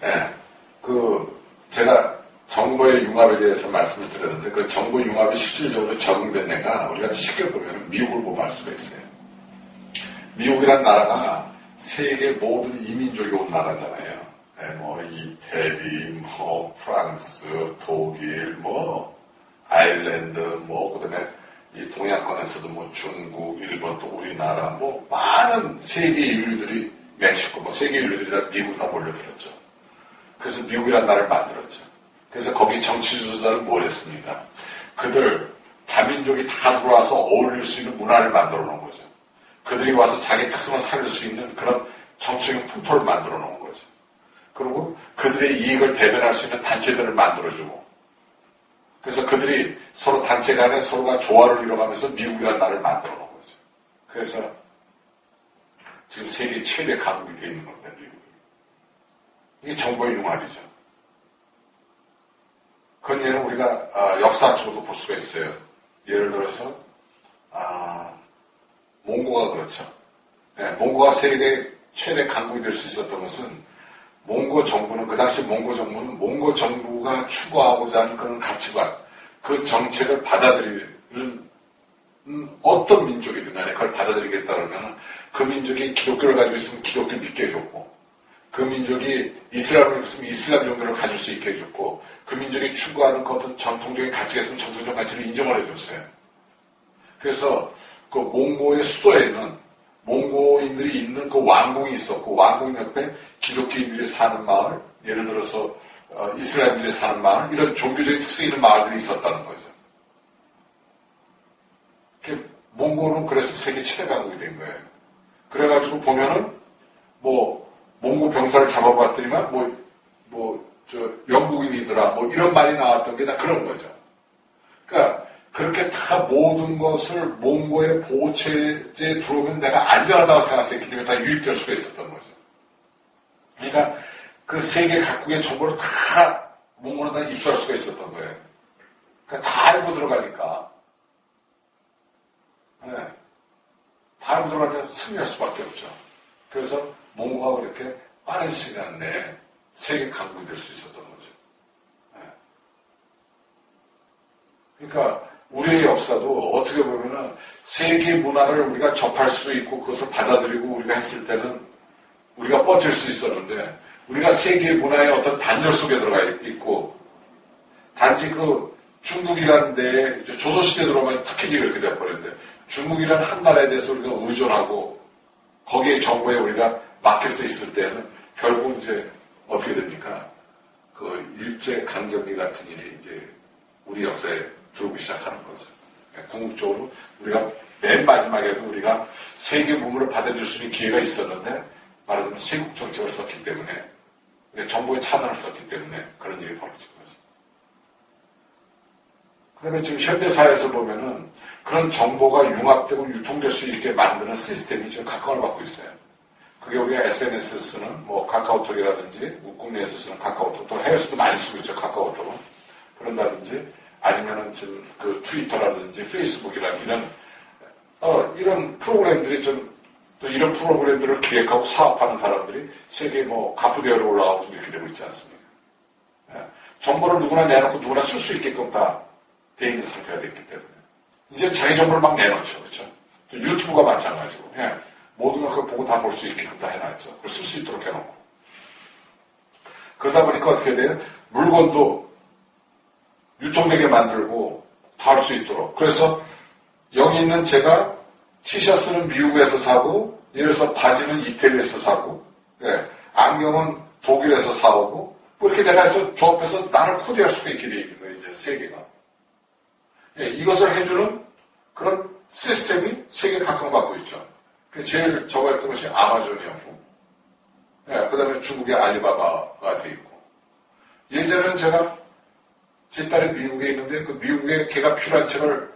예, 제가 정보의 융합에 대해서 말씀을 드렸는데, 그 정보 융합이 실질적으로 적용된 애가 우리가 쉽게 보면 미국을 보면 알 수가 있어요. 미국이란 나라가 세계 모든 이민족이 온 나라잖아요. 예, 뭐, 이태리, 뭐, 프랑스, 독일, 뭐, 아일랜드, 뭐, 그 다음에 이 동양권에서도 뭐 중국, 일본, 또 우리나라, 뭐, 많은 세계 인류들이, 멕시코, 뭐, 세계 인류들이 다 미국 다 몰려들었죠. 그래서 미국이란 나라를 만들었죠. 그래서 거기 정치 지도자를 뭘 했습니까? 그들, 다민족이 다 들어와서 어울릴 수 있는 문화를 만들어 놓은 거죠. 그들이 와서 자기 특성을 살릴 수 있는 그런 정치적인 풍토를 만들어 놓은 거죠. 그리고 그들의 이익을 대변할 수 있는 단체들을 만들어주고, 그래서 그들이 서로 단체 간에 서로가 조화를 이뤄가면서 미국이라는 나라를 만들어 놓은 거죠. 그래서 지금 세계 최대 강국이 되어 있는 겁니다, 미국이. 이게 정보의 융합이죠. 그건 예는 우리가 역사적으로도 볼 수가 있어요. 예를 들어서 몽고가 그렇죠. 네, 몽고가 세계 최대 강국이 될 수 있었던 것은 몽고 정부는, 그 당시 몽고 정부는 몽고 정부가 추구하고자 하는 그런 가치관, 그 정책을 받아들이는 어떤 민족이든 간에 그걸 받아들이겠다 그러면 그 민족이 기독교를 가지고 있으면 기독교를 믿게 해줬고, 그 민족이 이슬람을 있으면 이슬람 종교를 가질 수 있게 해줬고, 그 민족이 추구하는 그 어떤 전통적인 가치가 있으면 전통적 가치를 인정을 해줬어요. 그래서 그 몽고의 수도에는 몽고인들이 있는 그 왕궁이 있었고, 왕궁 옆에 기독교인들이 사는 마을, 예를 들어서 이슬람인들이 사는 마을, 이런 종교적인 특성이 있는 마을들이 있었다는 거죠. 몽고는 그래서 세계 최대 강국이 된 거예요. 그래가지고 보면은 뭐 몽고 병사를 잡아봤더니만 영국인이더라, 뭐 이런 말이 나왔던 게 다 그런 거죠. 그러니까 그렇게 다 모든 것을 몽고의 보호체제에 들어오면 내가 안전하다고 생각했기 때문에 다 유입될 수가 있었던 거죠. 그러니까 그 세계 각국의 정보를 다 몽고는 다 입수할 수가 있었던 거예요. 그러니까 다 알고 들어가니까. 네. 다 알고 들어가니까 승리할 수밖에 없죠. 그래서 몽고가 그렇게 빠른 시간 내에 세계 강국이 될 수 있었던 거죠. 네. 그러니까 우리의 역사도 어떻게 보면은 세계 문화를 우리가 접할 수 있고 그것을 받아들이고 우리가 했을 때는 우리가 버틸 수 있었는데, 우리가 세계 문화의 어떤 단절 속에 들어가 있고, 단지 그 중국이라는 데에 조선시대에 들어오면 특히 그렇게 되어버렸는데, 중국이라는 한 나라에 대해서 우리가 의존하고 거기에 정보에 우리가 맡길 수 있을 때는 결국 이제 어떻게 됩니까? 그 일제강점기 같은 일이 이제 우리 역사에 들어오기 시작하는 거죠. 궁극적으로 우리가 맨 마지막에도 우리가 세계 문물을 받아들일 수 있는 기회가 있었는데, 말하자면 세국 정책을 썼기 때문에, 정보의 차단을 썼기 때문에 그런 일이 벌어진 거죠. 그 다음에 지금 현대사회에서 보면은 그런 정보가 융합되고 유통될 수 있게 만드는 시스템이 지금 각광을 받고 있어요. 그게 우리가 SNS에 쓰는 뭐 카카오톡이라든지, 국내에서 쓰는 카카오톡, 또 해외에서도 많이 쓰고 있죠, 카카오톡은. 그런다든지, 아니면은 지금 그 트위터라든지 페이스북이라는 이런 프로그램들이 또 이런 프로그램들을 기획하고 사업하는 사람들이 세계 뭐 가프대열에 올라가고 이렇게 되고 있지 않습니까? 예. 정보를 누구나 내놓고 누구나 쓸 수 있게끔 다 돼 있는 상태가 됐기 때문에 이제 자기 정보를 막 내놓죠, 그렇죠? 또 유튜브가 마찬가지고, 예. 모든 걸 그걸 보고 다 볼 수 있게끔 다 해놨죠. 그걸 쓸 수 있도록 해놓고. 그러다 보니까 어떻게 돼요? 물건도 유통되게 만들고 다 할 수 있도록. 그래서 여기 있는 제가 티셔츠는 미국에서 사고, 예를 들어서 바지는 이태리에서 사고, 예, 안경은 독일에서 사오고, 뭐 이렇게 내가 해서 조합해서 나를 코디할 수가 있게 되어 있는 거예요, 이제 세계가. 예, 이것을 해주는 그런 시스템이 세계에 각광받고 있죠. 제일 저거 했던 것이 아마존이었고, 예, 그 다음에 중국의 알리바바가 되어 있고, 예전에는 제가 제 딸이 미국에 있는데 그 미국에 걔가 필요한 책을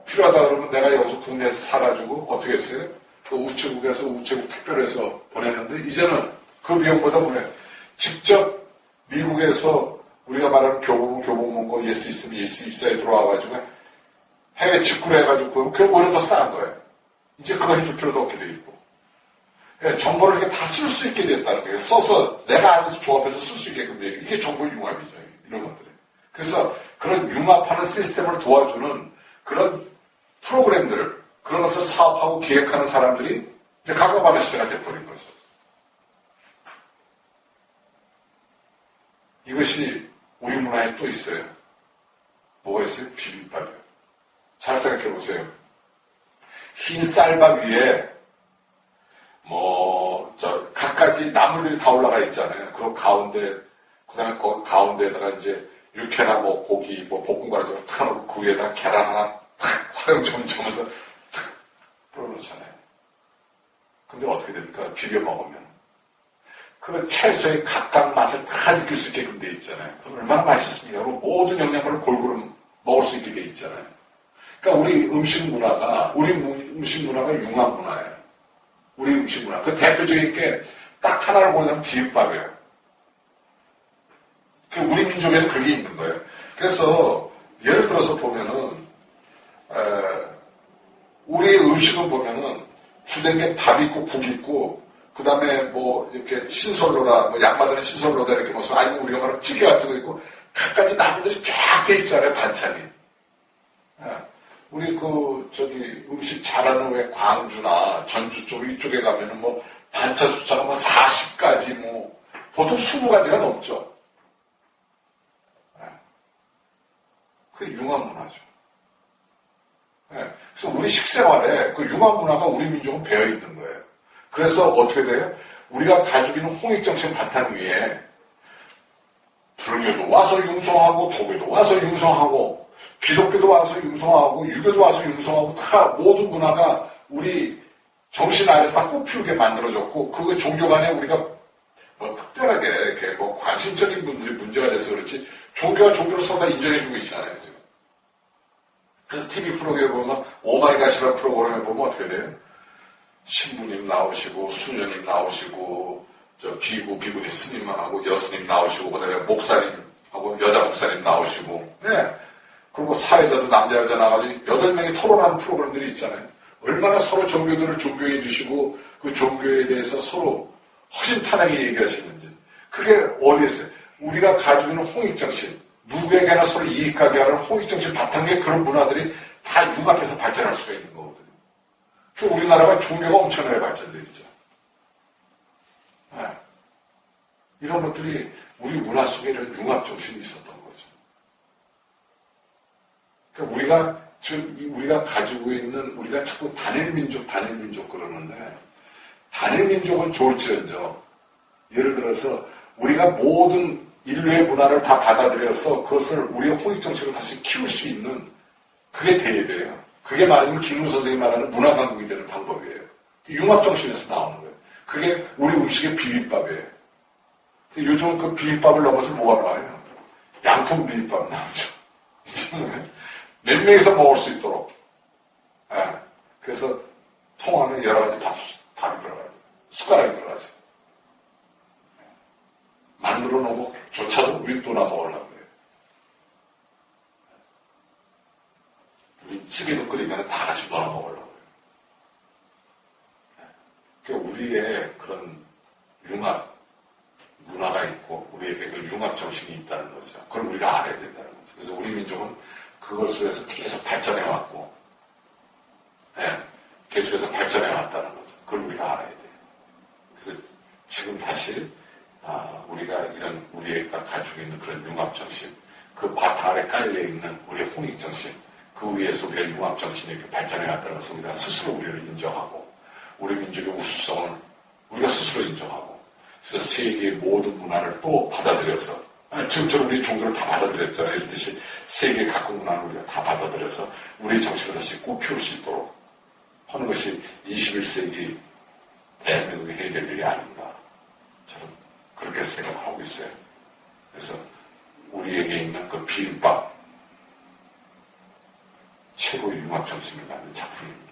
필요하다 그러면 내가 여기서 국내에서 사가지고 어떻게 했어요? 그 우체국에서 우체국 택배로해서 보냈는데, 이제는 그 비용보다 직접 미국에서 우리가 말하는 교보문고 예스 있으면 예스 입사에 들어와가지고 해외 직구를 해가지고 그게 오히려 더 싸한 거예요. 이제 그거 해줄 필요도 없게 돼 있고. 예, 정보를 이렇게 다 쓸 수 있게 됐다는 거예요. 써서 내가 안에서 조합해서 쓸 수 있게끔 돼요. 이게 정보 융합이죠. 이런 것들이. 그래서 그런 융합하는 시스템을 도와주는 그런 프로그램들을, 그런 것을 사업하고 기획하는 사람들이 이제 가까바는 시대가 돼버린 거죠. 이것이 우리 문화에 또 있어요. 뭐가 있어요? 비빔밥이요. 잘 생각해 보세요. 흰 쌀밥 위에 갖가지 나물들이 다 올라가 있잖아요. 그럼 그 다음에 그 가운데에다가 이제 육회나 고기, 볶음가루 탁 넣고 그 위에다가 계란 하나 탁 화염 좀 점어서 탁 뿌려놓잖아요. 근데 어떻게 됩니까? 비벼 먹으면. 그 채소의 각각 맛을 다 느낄 수 있게끔 돼 있잖아요. 얼마나 맛있습니까? 그리고 모든 영양분을 골고루 먹을 수 있게 돼 있잖아요. 그러니까 우리 음식 문화가 융합 문화예요. 우리 음식 문화. 그 대표적인 게 딱 하나를 보면 비빔밥이에요. 우리 민족에는 그게 있는 거예요. 그래서 예를 들어서 보면은 우리의 음식은 보면은 주된 게 밥 있고 국 있고 그 다음에 이렇게 신설로다 양마다는 신설로다 이렇게 무슨 아니면 우리가 말하는 찌개 같은 거 있고 각가지 나물들이 쫙 돼 있잖아요. 반찬이. 우리 음식 잘하는 왜 광주나 전주 쪽 이쪽에 가면은 반찬 숫자가 40가지 보통 20가지가 넘죠. 그게 융합 문화죠. 그래서 우리 식생활에 그 융합 문화가 우리 민족은 배어 있는 거예요. 그래서 어떻게 돼요? 우리가 가지고 있는 홍익정신 바탕 위에 불교도 와서 융성하고 도교도 와서 융성하고 기독교도 와서 융성하고 유교도 와서 융성하고 다 모든 문화가 우리 정신 아래서 다 꽃피우게 만들어졌고 그 종교 간에 우리가 특별하게 이렇게 관심적인 분들이 문제가 돼서 그렇지 종교와 종교를 서로 다 인정해주고 있잖아요. 지금. 그래서 TV 프로그램에 보면 오마이갓이라는 프로그램에 보면 어떻게 돼요? 신부님 나오시고 수녀님 나오시고 비구니 스님하고 여스님 나오시고 그다음에 목사님하고 여자 목사님 나오시고 그리고 사회자도 남자 여자 나가지고 8명이 토론하는 프로그램들이 있잖아요. 얼마나 서로 종교들을 존경해 주시고 그 종교에 대해서 서로 허심탄회하게 얘기하시는지. 그게 어디에 있어요? 우리가 가지고 있는 홍익정신, 누구에게나 서로 이익하게 하는 홍익정신 바탕에 그런 문화들이 다 융합해서 발전할 수가 있는 거거든요. 그 우리나라가 종교가 엄청나게 발전되어 있죠. 이런 것들이 우리 문화 속에 이런 융합정신이 있었던 거죠. 그러니까 우리가 가지고 있는, 우리가 자꾸 단일민족 그러는데, 단일민족은 좋을지언정, 예를 들어서 우리가 모든 인류의 문화를 다 받아들여서 그것을 우리의 홍익정신으로 다시 키울 수 있는 그게 돼야 돼요. 그게 말하자면 김우 선생님이 말하는 문화강국이 되는 방법이에요. 융합정신에서 나오는 거예요. 그게 우리 음식의 비빔밥이에요. 요즘 그 비빔밥을 넘어서 뭐가 나와요? 양품 비빔밥 나오죠. 몇 명이서 먹을 수 있도록. 그래서 통 안에 여러 가지 밥이 들어가죠. 숟가락이 들어가죠. 만들어 놓고 조차도 우리 또나 먹으려고 해요. 우리 찌개도 끓이면 다 같이 넣어 먹으려고 해요. 그러니까 우리의 그런 융합 문화가 있고 우리에게 그 융합 정신이 있다는 거죠. 그걸 우리가 알아야 된다는 거죠. 그래서 우리 민족은 그걸 속에서 계속 발전해 왔고, 계속해서 발전해 왔다는 거죠. 그걸 우리가 알아야 돼요. 그래서 지금 다시 우리가 가지고 있는 그런 융합 정신, 그 바탕 아래 깔려 있는 우리의 홍익 정신, 그 위에서 우리의 융합 정신이 이렇게 발전해 왔다는 것을 우리가 스스로 우리를 인정하고, 우리 민족의 우수성을 우리가 스스로 인정하고, 그래서 세계의 모든 문화를 또 받아들여서, 지금처럼 우리 종교를 다 받아들였잖아요. 이렇듯이 세계 각국 문화를 우리가 다 받아들여서 우리의 정신을 다시 꽃피울 수 있도록 하는 것이 21세기 대한민국이 해야 될 일이 아닌가. 저는 그렇게 생각하고 있어요. 그래서 우리에게 있는 그 비빔밥, 최고의 융합 정신을 갖는 작품입니다.